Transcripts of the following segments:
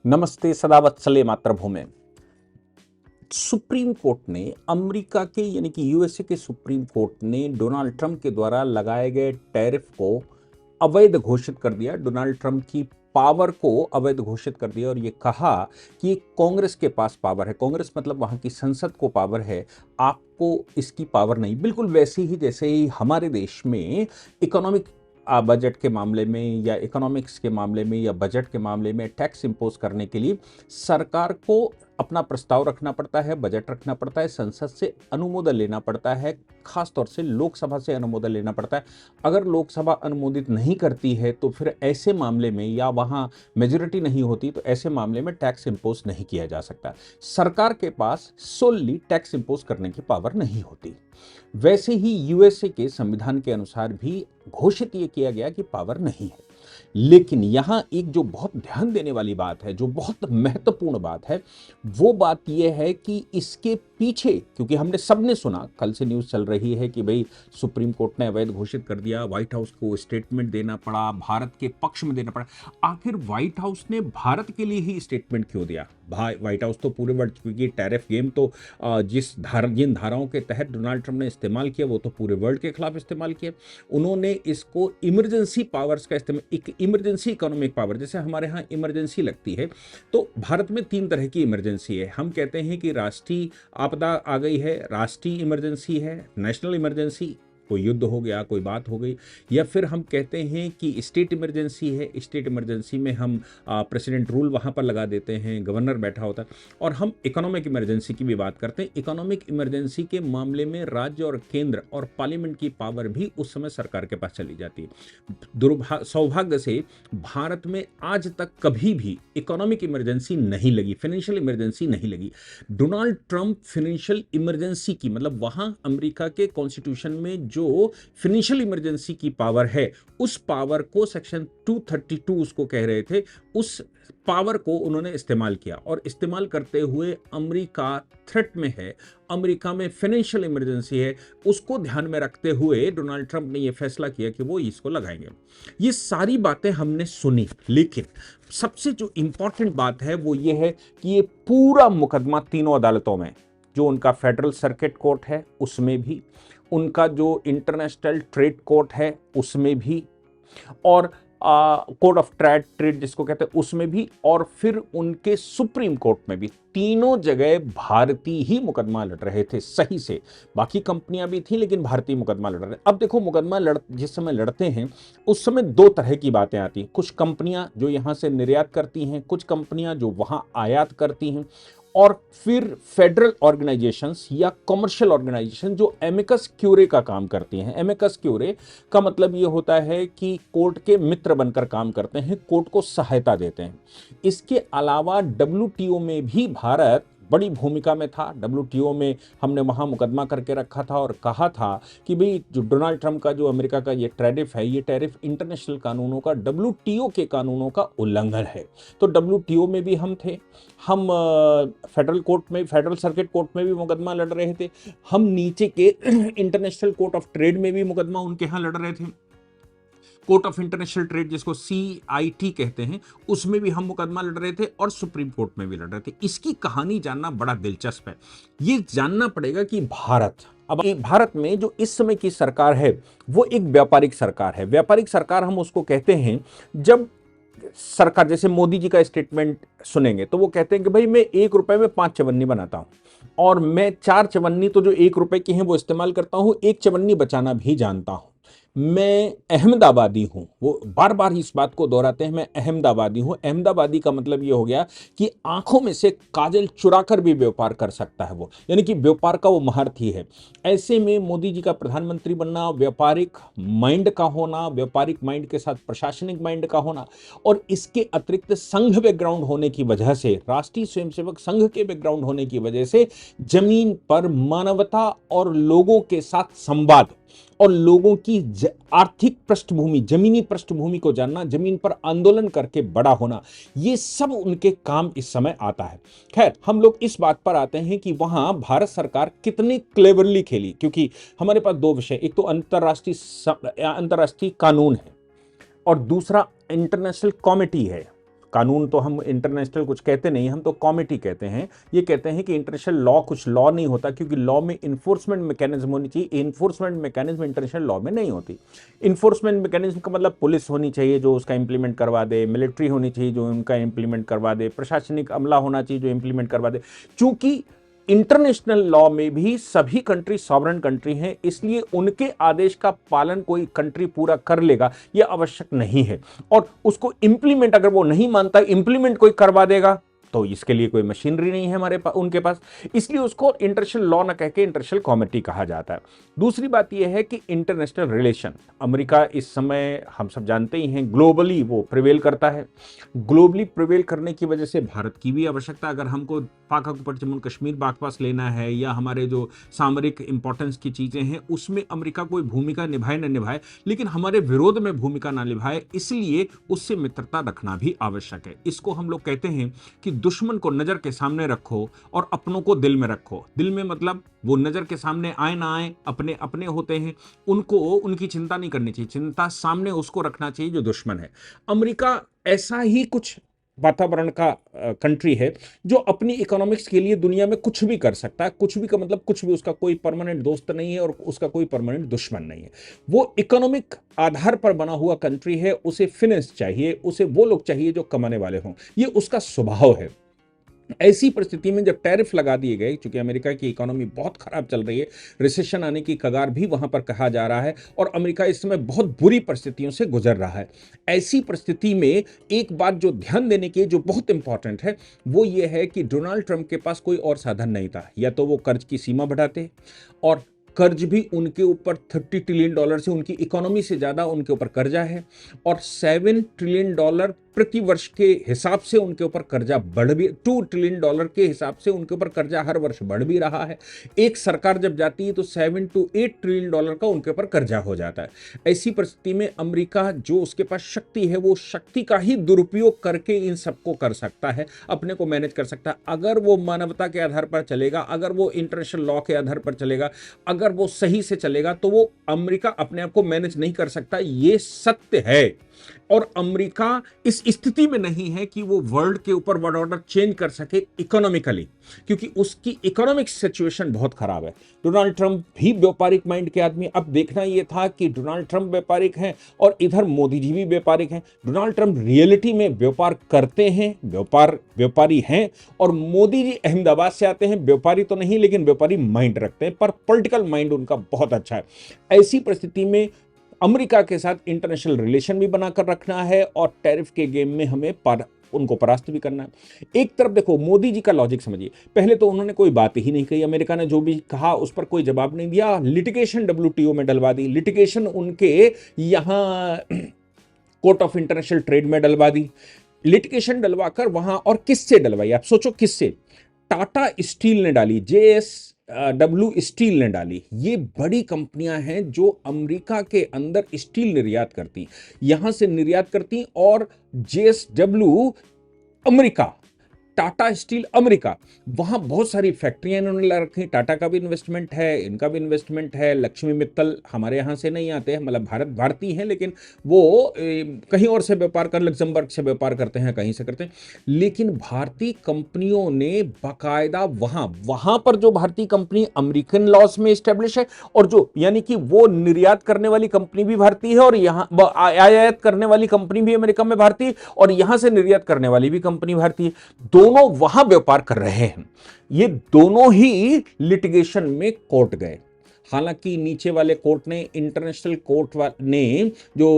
नमस्ते सदावत्सले मातृभूमि। Supreme court ने अमेरिका के यानी कि यूएसए के सुप्रीम कोर्ट ने डोनाल्ड ट्रंप के द्वारा लगाए गए टैरिफ को अवैध घोषित कर दिया। डोनाल्ड ट्रंप की पावर को अवैध घोषित कर दिया और ये कहा कि कांग्रेस के पास पावर है। कांग्रेस मतलब वहां की संसद को पावर है, आपको इसकी पावर नहीं। बिल्कुल वैसे ही जैसे ही हमारे देश में इकोनॉमिक बजट के मामले में या इकोनॉमिक्स के मामले में या बजट के मामले में टैक्स इंपोज करने के लिए सरकार को अपना प्रस्ताव रखना पड़ता है, बजट रखना पड़ता है, संसद से अनुमोदन लेना पड़ता है, खास तौर से लोकसभा से अनुमोदन लेना पड़ता है। अगर लोकसभा अनुमोदित नहीं करती है तो फिर ऐसे मामले में या वहां मेजोरिटी नहीं होती तो ऐसे मामले में टैक्स इंपोज नहीं किया जा सकता। सरकार के पास सोलली टैक्स इंपोज करने की पावर नहीं होती। वैसे ही यूएसए के संविधान के अनुसार भी घोषित ये किया गया कि पावर नहीं है। लेकिन यहां एक जो बहुत ध्यान देने वाली बात है, जो बहुत महत्वपूर्ण बात है, वो बात यह है कि इसके पीछे, क्योंकि हमने सबने सुना, कल से न्यूज़ चल रही है कि भाई सुप्रीम कोर्ट ने अवैध घोषित कर दिया, व्हाइट हाउस को स्टेटमेंट देना पड़ा, भारत के पक्ष में देना पड़ा। आखिर व्हाइट हाउस ने भारत के लिए ही स्टेटमेंट क्यों दिया? भाई व्हाइट हाउस तो पूरे वर्ल्ड, क्योंकि टैरिफ गेम तो जिन धाराओं के तहत डोनाल्ड ट्रंप ने इस्तेमाल किया वो तो पूरे वर्ल्ड के खिलाफ इस्तेमाल किया। उन्होंने इसको इमरजेंसी पावर्स का इस्तेमाल, एक इमरजेंसी इकोनॉमिक पावर, जैसे हमारे यहाँ इमरजेंसी लगती है तो भारत में 3 तरह की इमरजेंसी है। हम कहते हैं कि राष्ट्रीय आपदा आ गई है, राष्ट्रीय इमरजेंसी है, नेशनल इमरजेंसी, कोई युद्ध हो गया, कोई बात हो गई, या फिर हम कहते हैं कि स्टेट इमरजेंसी है। स्टेट इमरजेंसी में हम प्रेसिडेंट रूल वहाँ पर लगा देते हैं, गवर्नर बैठा होता है। और हम इकोनॉमिक इमरजेंसी की भी बात करते हैं। इकोनॉमिक इमरजेंसी के मामले में राज्य और केंद्र और पार्लियामेंट की पावर भी उस समय सरकार के पास चली जाती है। सौभाग्य से भारत में आज तक कभी भी इकोनॉमिक इमरजेंसी नहीं लगी, फाइनेंशियल इमरजेंसी नहीं लगी। डोनाल्ड ट्रंप फाइनेंशियल इमरजेंसी की, मतलब वहां अमेरिका के कॉन्स्टिट्यूशन में जो फाइनेंशियल इमरजेंसी की पावर है, उस पावर को सेक्शन 232 उसको कह रहे थे, उस पावर को उन्होंने इस्तेमाल किया। और इस्तेमाल करते हुए अमेरिका थ्रेट में है, अमेरिका में फाइनेंशियल इमरजेंसी है, उसको ध्यान में रखते हुए डोनाल्ड ट्रंप ने यह फैसला किया कि वो इसको लगाएंगे। ये सारी बातें हमने सुनी, लेकिन सबसे जो इंपॉर्टेंट बात है वो ये है कि ये पूरा मुकदमा तीनों अदालतों में, जो उनका फेडरल सर्किट कोर्ट है उसमें भी, उनका जो इंटरनेशनल ट्रेड कोर्ट है उसमें भी, और कोर्ट ऑफ ट्रेड जिसको कहते हैं उसमें भी, और फिर उनके सुप्रीम कोर्ट में भी, तीनों जगह भारतीय ही मुकदमा लड़ रहे थे सही से। बाकी कंपनियां भी थी लेकिन भारतीय मुकदमा लड़ रहे। अब देखो, मुकदमा जिस समय लड़ते हैं उस समय 2 तरह की बातें आती हैं। कुछ कंपनियां जो यहां से निर्यात करती हैं, कुछ कंपनियां जो वहां आयात करती हैं, और फिर फेडरल ऑर्गेनाइजेशंस या कमर्शियल ऑर्गेनाइजेशन जो एमिकस क्यूरे का काम करती हैं। एमिकस क्यूरे का मतलब ये होता है कि कोर्ट के मित्र बनकर काम करते हैं, कोर्ट को सहायता देते हैं। इसके अलावा डब्ल्यूटीओ में भी भारत बड़ी भूमिका में था। डब्ल्यूटीओ में हमने वहां मुकदमा करके रखा था और कहा था कि भाई जो डोनाल्ड ट्रंप का जो अमेरिका का ये टैरिफ है, ये टैरिफ इंटरनेशनल कानूनों का, डब्ल्यूटीओ के कानूनों का उल्लंघन है। तो डब्ल्यूटीओ में भी हम थे, हम फेडरल कोर्ट में, फेडरल सर्किट कोर्ट में भी मुकदमा लड़ रहे थे, हम नीचे के इंटरनेशनल कोर्ट ऑफ ट्रेड में भी मुकदमा उनके यहाँ लड़ रहे थे, कोर्ट ऑफ इंटरनेशनल ट्रेड जिसको CIT कहते हैं, उसमें भी हम मुकदमा लड़ रहे थे, और सुप्रीम कोर्ट में भी लड़ रहे थे। इसकी कहानी जानना बड़ा दिलचस्प है। ये जानना पड़ेगा कि भारत में जो इस समय की सरकार है वो एक व्यापारिक सरकार है। व्यापारिक सरकार हम उसको कहते हैं जब सरकार, जैसे मोदी जी का स्टेटमेंट सुनेंगे तो वो कहते हैं कि भाई मैं 1 रुपए में 5 चवन्नी बनाता हूं, और मैं 4 चवन्नी तो जो 1 रुपए की हैं वो इस्तेमाल करता हूं, 1 चवन्नी बचाना भी जानता हूं। मैं अहमदाबादी हूं, वो बार बार इस बात को दोहराते हैं, मैं अहमदाबादी हूं। अहमदाबादी का मतलब ये हो गया कि आंखों में से काजल चुराकर भी व्यापार कर सकता है वो, यानी कि व्यापार का वो महारथी है। ऐसे में मोदी जी का प्रधानमंत्री बनना, व्यापारिक माइंड का होना, व्यापारिक माइंड के साथ प्रशासनिक माइंड का होना, और इसके अतिरिक्त संघ बैकग्राउंड होने की वजह से, राष्ट्रीय स्वयंसेवक संघ के बैकग्राउंड होने की वजह से, जमीन पर मानवता और लोगों के साथ संवाद और लोगों की आर्थिक पृष्ठभूमि, जमीनी पृष्ठभूमि को जानना, जमीन पर आंदोलन करके बड़ा होना, ये सब उनके काम इस समय आता है। खैर, हम लोग इस बात पर आते हैं कि वहां भारत सरकार कितनी क्लेवरली खेली, क्योंकि हमारे पास 2 विषय, एक तो अंतरराष्ट्रीय कानून है और दूसरा इंटरनेशनल कॉमिटी है, कानून तो हम इंटरनेशनल कुछ कहते नहीं, हम तो कॉमिटी कहते हैं। ये कहते हैं कि इंटरनेशनल लॉ कुछ लॉ नहीं होता, क्योंकि लॉ में इन्फोर्समेंट मैकेनिज्म होनी चाहिए। इन्फोर्समेंट मैकेनिज्म इंटरनेशनल लॉ में नहीं होती। इन्फोर्समेंट मैकेनिज्म का मतलब पुलिस होनी चाहिए जो उसका इंप्लीमेंट करवा दे, मिलिट्री होनी चाहिए जो उनका इंप्लीमेंट करवा दे, प्रशासनिक अमला होना चाहिए जो इंप्लीमेंट करवा दे। चूंकि इंटरनेशनल लॉ में भी सभी कंट्री सॉवरेन कंट्री हैं, इसलिए उनके आदेश का पालन कोई कंट्री पूरा कर लेगा यह आवश्यक नहीं है। और उसको इंप्लीमेंट अगर वो नहीं मानता, इंप्लीमेंट कोई करवा देगा, तो इसके लिए कोई मशीनरी नहीं है हमारे पास, उनके पास, इसलिए उसको इंटरनेशनल लॉ ना कह के इंटरनेशनल कॉमिटी कहा जाता है। दूसरी बात यह है कि इंटरनेशनल रिलेशन, अमेरिका इस समय हम सब जानते ही हैं ग्लोबली वो प्रिवेल करता है। ग्लोबली प्रिवेल करने की वजह से भारत की भी आवश्यकता, अगर हमको पाक अकुपाइड जम्मू कश्मीर वापस लेना है या हमारे जो सामरिक इंपॉर्टेंस की चीजें हैं उसमें अमेरिका कोई भूमिका निभाए न निभाए, लेकिन हमारे विरोध में भूमिका ना निभाए, इसलिए उससे मित्रता रखना भी आवश्यक है। इसको हम लोग कहते हैं कि दुश्मन को नजर के सामने रखो और अपनों को दिल में रखो। दिल में मतलब वो नजर के सामने आए ना आए, अपने अपने होते हैं, उनको उनकी चिंता नहीं करनी चाहिए, चिंता सामने उसको रखना चाहिए जो दुश्मन है। अमेरिका ऐसा ही कुछ वातावरण का कंट्री है जो अपनी इकोनॉमिक्स के लिए दुनिया में कुछ भी कर सकता है। कुछ भी का मतलब कुछ भी, उसका कोई परमानेंट दोस्त नहीं है और उसका कोई परमानेंट दुश्मन नहीं है। वो इकोनॉमिक आधार पर बना हुआ कंट्री है, उसे फिनेंस चाहिए, उसे वो लोग चाहिए जो कमाने वाले हों, ये उसका स्वभाव है। ऐसी परिस्थिति में जब टैरिफ लगा दिए गए, क्योंकि अमेरिका की इकोनॉमी बहुत खराब चल रही है, रिसेशन आने की कगार भी वहां पर कहा जा रहा है और अमेरिका इस समय बहुत बुरी परिस्थितियों से गुजर रहा है। ऐसी परिस्थिति में एक बात जो ध्यान देने की जो बहुत इंपॉर्टेंट है वो ये है कि डोनाल्ड ट्रंप के पास कोई और साधन नहीं था। या तो वो कर्ज की सीमा बढ़ाते, और कर्ज भी उनके ऊपर $30 ट्रिलियन से, उनकी इकोनॉमी से ज्यादा उनके ऊपर कर्जा है, और $7 ट्रिलियन प्रति वर्ष के हिसाब से उनके ऊपर कर्जा बढ़ भी, $2 ट्रिलियन के हिसाब से उनके ऊपर कर्जा हर वर्ष बढ़ भी रहा है। एक सरकार जब जाती है तो $7 to $8 ट्रिलियन का उनके ऊपर कर्जा हो जाता है। ऐसी परिस्थिति में अमेरिका जो उसके पास शक्ति है, वो शक्ति का ही दुरुपयोग करके इन सबको कर सकता है, अपने को मैनेज कर सकता है। अगर वो मानवता के आधार पर चलेगा, अगर वो इंटरनेशनल लॉ के आधार पर चलेगा, अगर वो सही से चलेगा, तो वो अमेरिका अपने आप को मैनेज नहीं कर सकता, ये सत्य है। और अमेरिका इस स्थिति में नहीं है कि वो वर्ल्ड के ऊपर वर्ल्ड ऑर्डर चेंज कर सके इकोनॉमिकली, क्योंकि उसकी इकोनॉमिक सिचुएशन बहुत खराब है। डोनाल्ड ट्रंप भी व्यापारिक माइंड के आदमी। अब देखना यह था कि डोनाल्ड ट्रंप व्यापारिक हैं और इधर मोदी जी भी व्यापारिक हैं। डोनाल्ड ट्रंप रियलिटी में व्यापार करते हैं, व्यापारी हैं, और मोदी जी अहमदाबाद से आते हैं, व्यापारी तो नहीं लेकिन व्यापारी माइंड रखते हैं, पर पॉलिटिकल माइंड उनका बहुत अच्छा है। ऐसी परिस्थिति में अमेरिका के साथ इंटरनेशनल रिलेशन भी बनाकर रखना है और टैरिफ के गेम में हमें उनको परास्त भी करना है। एक तरफ देखो, मोदी जी का लॉजिक समझिए। पहले तो उन्होंने कोई बात ही नहीं कही, अमेरिका ने जो भी कहा उस पर कोई जवाब नहीं दिया, लिटिगेशन WTO में डलवा दी, लिटिगेशन उनके यहाँ कोर्ट ऑफ इंटरनेशनल ट्रेड में डलवा दी, लिटिगेशन डलवाकर वहां, और किससे डलवाई आप सोचो, किससे? टाटा स्टील ने डाली, JSW स्टील ने डाली। ये बड़ी कंपनियां हैं जो अमेरिका के अंदर स्टील निर्यात करती, यहां से निर्यात करती, और JSW America, Tata steel America, वहां बहुत सारी फैक्ट्रियां इन्होंने ला रखी। टाटा का भी इन्वेस्टमेंट है, इनका भी इन्वेस्टमेंट है। लक्ष्मी मित्तल हमारे यहां से नहीं आते हैं, मतलब भारतीय हैं, लेकिन वो कहीं और से व्यापार कर, लग्जमबर्ग से व्यापार करते हैं, कहीं से करते हैं। लेकिन भारतीय कंपनियों ने बाकायदा वहां पर जो भारतीय कंपनी अमेरिकन लॉज में स्टैब्लिश है, और जो यानी कि वो निर्यात करने वाली कंपनी भी भारतीय है, और यहाँ आयात करने वाली कंपनी भी अमेरिका में भारतीय, और यहां से निर्यात करने वाली भी कंपनी भारतीय, दोनों वहां व्यापार कर रहे हैं। ये दोनों ही लिटिगेशन में कोर्ट गए। हालांकि नीचे वाले कोर्ट ने, इंटरनेशनल कोर्ट ने, जो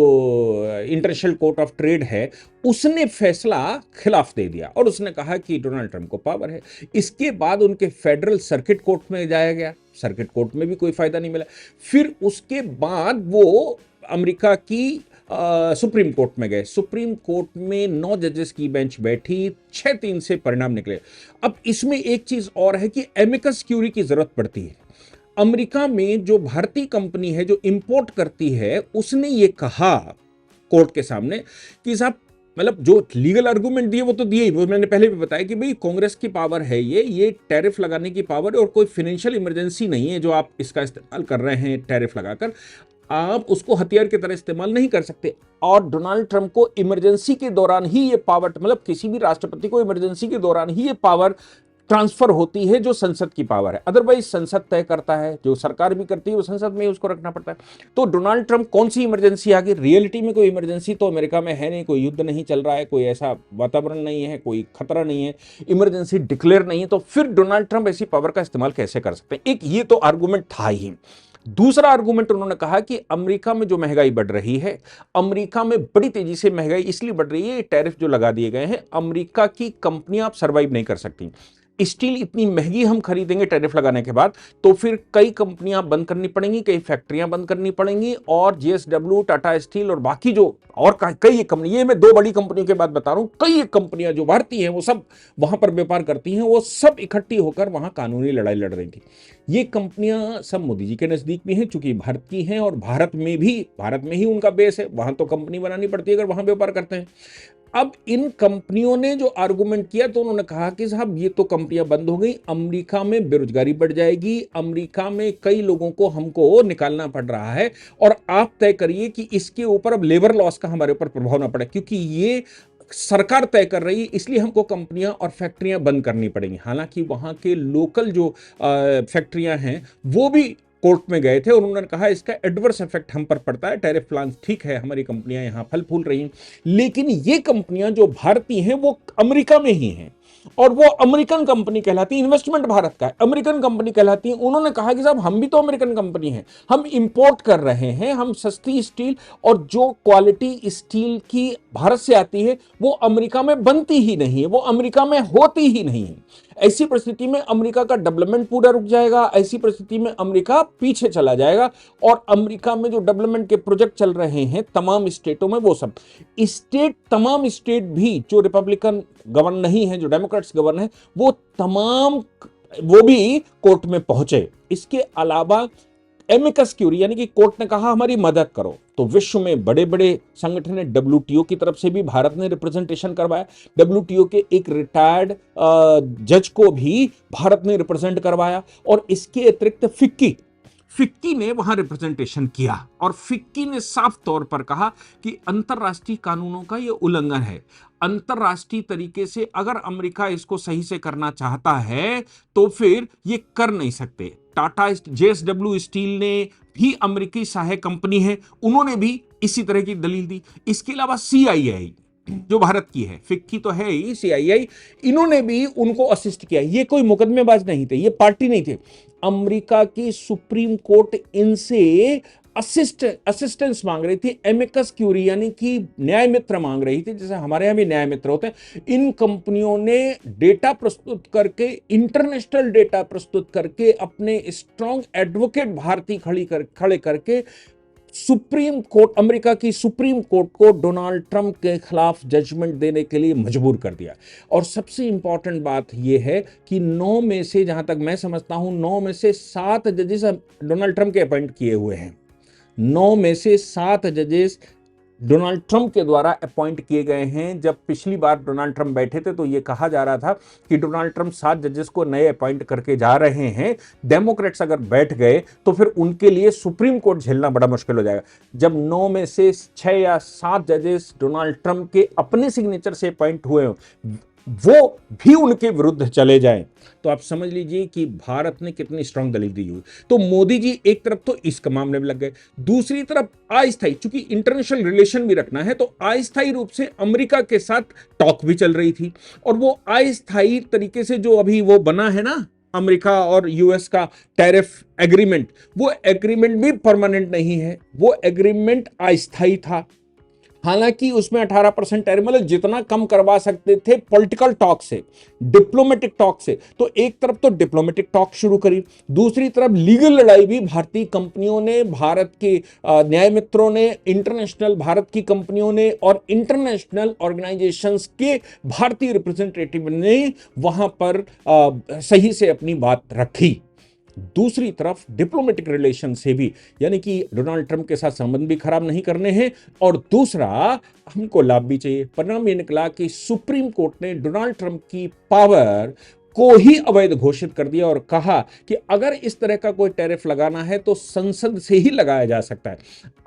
इंटरनेशनल कोर्ट ऑफ ट्रेड है, उसने फैसला खिलाफ दे दिया और उसने कहा कि डोनाल्ड ट्रंप को पावर है। इसके बाद उनके फेडरल सर्किट कोर्ट में जाया गया, सर्किट कोर्ट में भी कोई फायदा नहीं मिला। फिर उसके बाद वो अमेरिका की सुप्रीम कोर्ट में गए। सुप्रीम कोर्ट में 9 जजेस की बेंच बैठी, 6-3 से परिणाम निकले। अब इसमें एक चीज और है कि एमिकस क्यूरी की जरूरत पड़ती है। अमेरिका में जो भारतीय कंपनी है जो इंपोर्ट करती है, उसने ये कहा कोर्ट के सामने कि साहब, मतलब जो लीगल आर्गुमेंट दिए वो तो दिए ही, वो मैंने पहले भी बताया कि भाई कांग्रेस की पावर है, ये टैरिफ लगाने की पावर है, और कोई फाइनेंशियल इमरजेंसी नहीं है जो आप इसका इस्तेमाल कर रहे हैं टैरिफ लगाकर। आप उसको हथियार की तरह इस्तेमाल नहीं कर सकते। और डोनाल्ड ट्रंप को इमरजेंसी के दौरान ही ये पावर, मतलब किसी भी राष्ट्रपति को इमरजेंसी के दौरान ही ये पावर ट्रांसफर होती है जो संसद की पावर है। अदरवाइज संसद तय करता है, जो सरकार भी करती है वो संसद में उसको रखना पड़ता है। तो डोनाल्ड ट्रंप कौन सी इमरजेंसी आ गई? रियलिटी में कोई इमरजेंसी तो अमेरिका में है नहीं, कोई युद्ध नहीं चल रहा है, कोई ऐसा वातावरण नहीं है, कोई खतरा नहीं है, इमरजेंसी डिक्लेयर नहीं है। तो फिर डोनाल्ड ट्रंप ऐसी पावर का इस्तेमाल कैसे कर सकते हैं? एक ये तो आर्गूमेंट था ही। दूसरा आर्गूमेंट उन्होंने कहा कि अमेरिका में जो महंगाई बढ़ रही है, अमेरिका में बड़ी तेजी से महंगाई इसलिए बढ़ रही है, टैरिफ जो लगा दिए गए हैं, अमेरिका की कंपनियां आप सर्वाइव नहीं कर सकती। स्टील इतनी महंगी हम खरीदेंगे टैरिफ लगाने के बाद, तो फिर कई कंपनियां बंद करनी पड़ेंगी, कई फैक्ट्रियां बंद करनी पड़ेंगी, और जेएसडब्ल्यू, टाटा स्टील और बाकी जो और कई कंपनी, ये मैं दो बड़ी कंपनियों की बात बता रहा हूं, कई कंपनियां जो भारतीय हैं वो सब वहां पर व्यापार करती हैं, वो सब इकट्ठी होकर वहां कानूनी लड़ाई लड़ रही थी। ये कंपनियां सब मोदी जी के नजदीक भी हैं, चूंकि भारत की हैं, और भारत में ही उनका बेस है, वहां तो कंपनी बनानी पड़ती है अगर वहां व्यापार करते हैं। अब इन कंपनियों ने जो आर्गुमेंट किया, तो उन्होंने कहा कि साहब ये तो कंपनियां बंद हो गई, अमेरिका में बेरोजगारी बढ़ जाएगी, अमेरिका में कई लोगों को हमको निकालना पड़ रहा है, और आप तय करिए कि इसके ऊपर अब लेबर लॉस का हमारे ऊपर प्रभाव ना पड़े, क्योंकि ये सरकार तय कर रही है, इसलिए हमको कंपनियां और फैक्ट्रियां बंद करनी पड़ेंगी। हालांकि वहां के लोकल जो फैक्ट्रियां हैं वो भी कोर्ट में गए थे, और उन्होंने कहा इसका एडवर्स इफेक्ट हम पर पड़ता है, टैरिफ प्लान ठीक है, हमारी कंपनियां यहां फल फूल रही हैं, लेकिन ये कंपनियां जो भारतीय हैं वो अमेरिका में ही हैं, और वो अमेरिकन कंपनी कहलाती है, इन्वेस्टमेंट भारत का है, अमेरिकन कंपनी कहलाती है। उन्होंने कहा कि साहब हम भी तो अमेरिकन कंपनी हैं, हम इंपोर्ट कर रहे हैं, हम सस्ती स्टील और जो क्वालिटी स्टील की भारत से आती है वो अमेरिका में बनती ही नहीं है, वो अमेरिका में होती ही नहीं है। ऐसी परिस्थिति में अमेरिका का डेवलपमेंट पूरा रुक जाएगा, ऐसी परिस्थिति में अमेरिका पीछे चला जाएगा, और अमेरिका में जो डेवलपमेंट के प्रोजेक्ट चल रहे हैं तमाम स्टेटों में, वो सब तमाम स्टेट भी जो रिपब्लिकन गवर्न नहीं है, जो डेमोक्रेट्स गवर्न है, वो भी कोर्ट में पहुंचे। इसके अलावा एमिकस क्यूरी, यानी कि कोर्ट ने कहा हमारी मदद करो, तो विश्व में बड़े बड़े संगठन है, डब्ल्यूटीओ की तरफ से भी भारत ने रिप्रेजेंटेशन करवाया, डब्ल्यूटीओ के एक रिटायर्ड जज को भी भारत ने रिप्रेजेंट करवाया, और इसके अतिरिक्त फिक्की ने वहां रिप्रेजेंटेशन किया, और फिक्की ने साफ तौर पर कहा कि अंतरराष्ट्रीय कानूनों का यह उल्लंघन है। अंतरराष्ट्रीय तरीके से अगर अमेरिका इसको सही से करना चाहता है तो फिर ये कर नहीं सकते। टाटा जेएसडब्ल्यू स्टील ने भी अमेरिकी सहायक कंपनी है, उन्होंने भी इसी तरह की दलील दी। इसके अलावा सीआईआई जो भारत की है, फिक्की तो है ही, सीआईआई, इन्होंने भी उनको असिस्ट किया। ये कोई मुकदमेबाज नहीं थे, ये पार्टी नहीं थे। अमेरिका की सुप्रीम कोर्ट इनसे असिस्टेंस मांग रही थी, एमिकस क्यूरी यानी कि न्याय मित्र मांग रही थी, जैसे हमारे यहां भी न्याय मित्र होते हैं। इन कंपनियों ने डेटा प्रस्तुत करके, इंटरनेशनल डेटा प्रस्तुत करके, अपने स्ट्रॉन्ग एडवोकेट भारतीय खड़े करके सुप्रीम कोर्ट, अमेरिका की सुप्रीम कोर्ट को डोनाल्ड ट्रंप के खिलाफ जजमेंट देने के लिए मजबूर कर दिया। और सबसे इंपॉर्टेंट बात यह है कि 9 में से, जहां तक मैं समझता हूं, 9 में से 7 जजेस डोनाल्ड ट्रंप के अपॉइंट किए हुए हैं। 9 में से 7 जजेस डोनाल्ड ट्रंप के द्वारा अपॉइंट किए गए हैं। जब पिछली बार डोनाल्ड ट्रंप बैठे थे तो यह कहा जा रहा था कि डोनाल्ड ट्रंप 7 जजेस को नए अपॉइंट करके जा रहे हैं, डेमोक्रेट्स अगर बैठ गए तो फिर उनके लिए सुप्रीम कोर्ट झेलना बड़ा मुश्किल हो जाएगा। जब 9 में से 6 या 7 जजेस डोनाल्ड ट्रंप के अपने सिग्नेचर से अपॉइंट हुए वो भी उनके विरुद्ध चले जाएं, तो आप समझ लीजिए कि भारत ने कितनी स्ट्रांग दलील दी हुई। तो मोदी जी एक तरफ तो इस मामले में लग गए, दूसरी तरफ अस्थायी, चूंकि इंटरनेशनल रिलेशन भी रखना है, तो अस्थायी रूप से अमेरिका के साथ टॉक भी चल रही थी। और वो अस्थायी तरीके से जो अभी वो बना है ना, अमेरिका और यूएस का टैरिफ एग्रीमेंट, वो एग्रीमेंट भी परमानेंट नहीं है, वो एग्रीमेंट अस्थायी था। हालांकि उसमें 18% टैरिफ, मतलब जितना कम करवा सकते थे पॉलिटिकल टॉक से, डिप्लोमेटिक टॉक से। तो एक तरफ तो डिप्लोमेटिक टॉक शुरू करी, दूसरी तरफ लीगल लड़ाई भी भारतीय कंपनियों ने, भारत के न्याय मित्रों ने, इंटरनेशनल भारत की कंपनियों ने और इंटरनेशनल ऑर्गेनाइजेशंस के भारतीय रिप्रेजेंटेटिव ने वहां पर सही से अपनी बात रखी। दूसरी तरफ डिप्लोमेटिक रिलेशन से भी, यानी कि डोनाल्ड ट्रंप के साथ संबंध भी खराब नहीं करने हैं, और दूसरा हमको लाभ भी चाहिए। परिणाम ये निकला कि सुप्रीम कोर्ट ने डोनाल्ड ट्रंप की पावर को ही अवैध घोषित कर दिया और कहा कि अगर इस तरह का कोई टैरिफ लगाना है तो संसद से ही लगाया जा सकता है।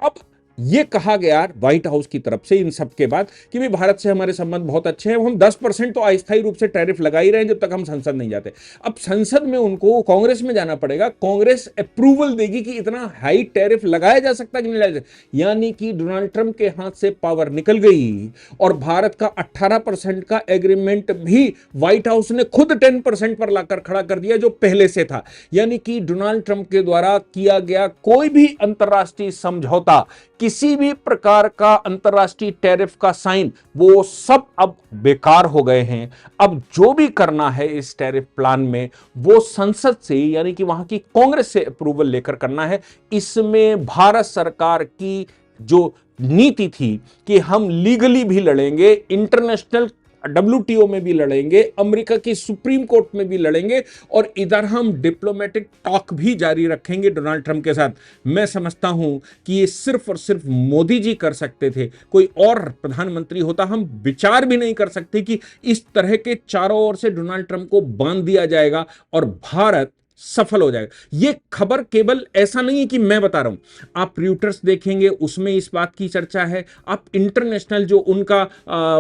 अब यह कहा गया व्हाइट हाउस की तरफ से इन सब के बाद कि भाई भारत से हमारे संबंध बहुत अच्छे हैं, हम 10% तो अस्थायी रूप से टैरिफ लगा ही रहे हैं जब तक हम संसद नहीं जाते। अब संसद में उनको कांग्रेस में जाना पड़ेगा, कांग्रेस अप्रूवल देगी कि इतना हाई टैरिफ लगाया जा सकता है कि नहीं लगाया जा सकता। यानी कि डोनाल्ड ट्रंप के हाथ से पावर निकल गई और भारत का 18% का एग्रीमेंट भी व्हाइट हाउस ने खुद 10% पर लाकर खड़ा कर दिया जो पहले से था। यानी कि डोनाल्ड ट्रंप के द्वारा किया गया कोई भी अंतरराष्ट्रीय समझौता, किसी भी प्रकार का अंतरराष्ट्रीय टैरिफ का साइन, वो सब अब बेकार हो गए हैं। अब जो भी करना है इस टैरिफ प्लान में वो संसद से यानी कि वहां की कांग्रेस से अप्रूवल लेकर करना है। इसमें भारत सरकार की जो नीति थी कि हम लीगली भी लड़ेंगे, इंटरनेशनल WTO में भी लड़ेंगे, अमेरिका की सुप्रीम कोर्ट में भी लड़ेंगे और इधर हम डिप्लोमेटिक टॉक भी जारी रखेंगे डोनाल्ड ट्रंप के साथ। मैं समझता हूं कि ये सिर्फ और सिर्फ मोदी जी कर सकते थे, कोई और प्रधानमंत्री होता हम विचार भी नहीं कर सकते कि इस तरह के चारों ओर से डोनाल्ड ट्रंप को बांध दिया जाएगा और भारत सफल हो जाएगा। यह खबर केवल ऐसा नहीं है कि मैं बता रहा हूं, आप रॉयटर्स देखेंगे उसमें इस बात की चर्चा है, आप इंटरनेशनल जो उनका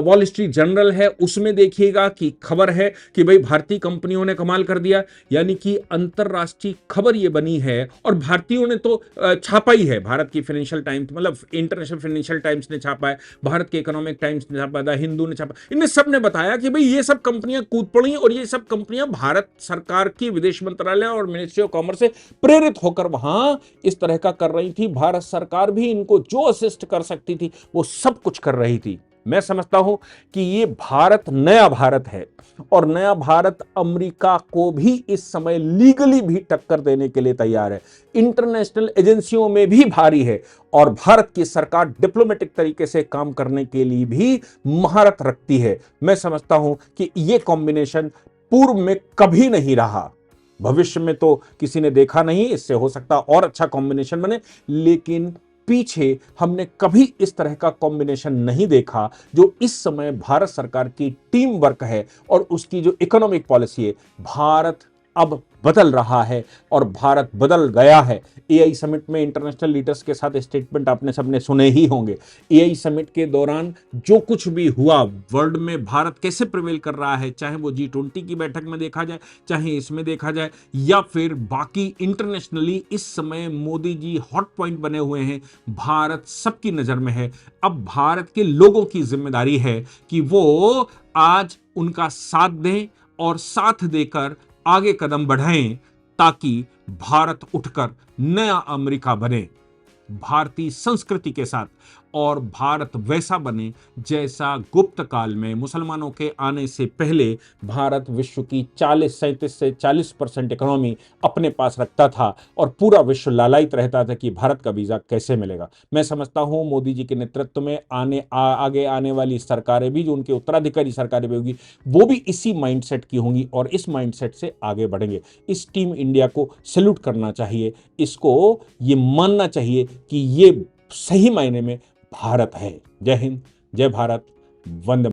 वॉल स्ट्रीट जर्नल है उसमें देखिएगा कि खबर है कि भाई भारतीय कंपनियों ने कमाल कर दिया। यानी कि अंतरराष्ट्रीय खबर यह बनी है और भारतीयों ने तो छापा ही है। भारत की फाइनेंशियल टाइम्स, मतलब इंटरनेशनल फाइनेंशियल टाइम्स ने छापा है, भारत के इकोनॉमिक टाइम्स ने छापा, द हिंदू ने छापा, इनने सब ने बताया कि भाई ये सब कंपनियां कूद पड़ी और ये सब कंपनियां भारत सरकार की विदेश मंत्रालय और मिनिस्ट्री ऑफ कॉमर्स से प्रेरित होकर वहां इस तरह का कर रही थी। भारत सरकार भी इनको जो असिस्ट कर सकती थी वो सब कुछ कर रही थी। मैं समझता हूं कि ये भारत नया भारत है और नया भारत अमेरिका को भी इस समय लीगली भी टक्कर देने के लिए तैयार है, इंटरनेशनल एजेंसियों में भी भारी है और भारत की सरकार डिप्लोमेटिक तरीके से काम करने के लिए भी महारत रखती है। मैं समझता हूं कि यह कॉम्बिनेशन पूर्व में कभी नहीं रहा, भविष्य में तो किसी ने देखा नहीं, इससे हो सकता और अच्छा कॉम्बिनेशन बने, लेकिन पीछे हमने कभी इस तरह का कॉम्बिनेशन नहीं देखा जो इस समय भारत सरकार की टीम वर्क है और उसकी जो इकोनॉमिक पॉलिसी है। भारत अब बदल रहा है और भारत बदल गया है। एआई समिट में इंटरनेशनल लीडर्स के साथ स्टेटमेंट आपने सबने सुने ही होंगे। एआई समिट के दौरान जो कुछ भी हुआ, वर्ल्ड में भारत कैसे प्रिवेल कर रहा है, चाहे वो G20 की बैठक में देखा जाए, चाहे इसमें देखा जाए या फिर बाकी इंटरनेशनली, इस समय मोदी जी हॉट पॉइंट बने हुए हैं। भारत सबकी नजर में है। अब भारत के लोगों की जिम्मेदारी है कि वो आज उनका साथ दें और साथ देकर आगे कदम बढ़ाएं ताकि भारत उठकर नया अमेरिका बने भारतीय संस्कृति के साथ, और भारत वैसा बने जैसा गुप्त काल में मुसलमानों के आने से पहले भारत विश्व की 37 से 40% इकोनॉमी अपने पास रखता था और पूरा विश्व लालायित रहता था कि भारत का वीजा कैसे मिलेगा। मैं समझता हूं मोदी जी के नेतृत्व में आगे आने वाली सरकारें भी, जो उनके उत्तराधिकारी सरकारें भी होगी, वो भी इसी माइंडसेट की होंगी और इस माइंडसेट से आगे बढ़ेंगे। इस टीम इंडिया को सैल्यूट करना चाहिए, इसको ये मानना चाहिए कि ये सही मायने में भारत है। जय हिंद, जय भारत, वंदे।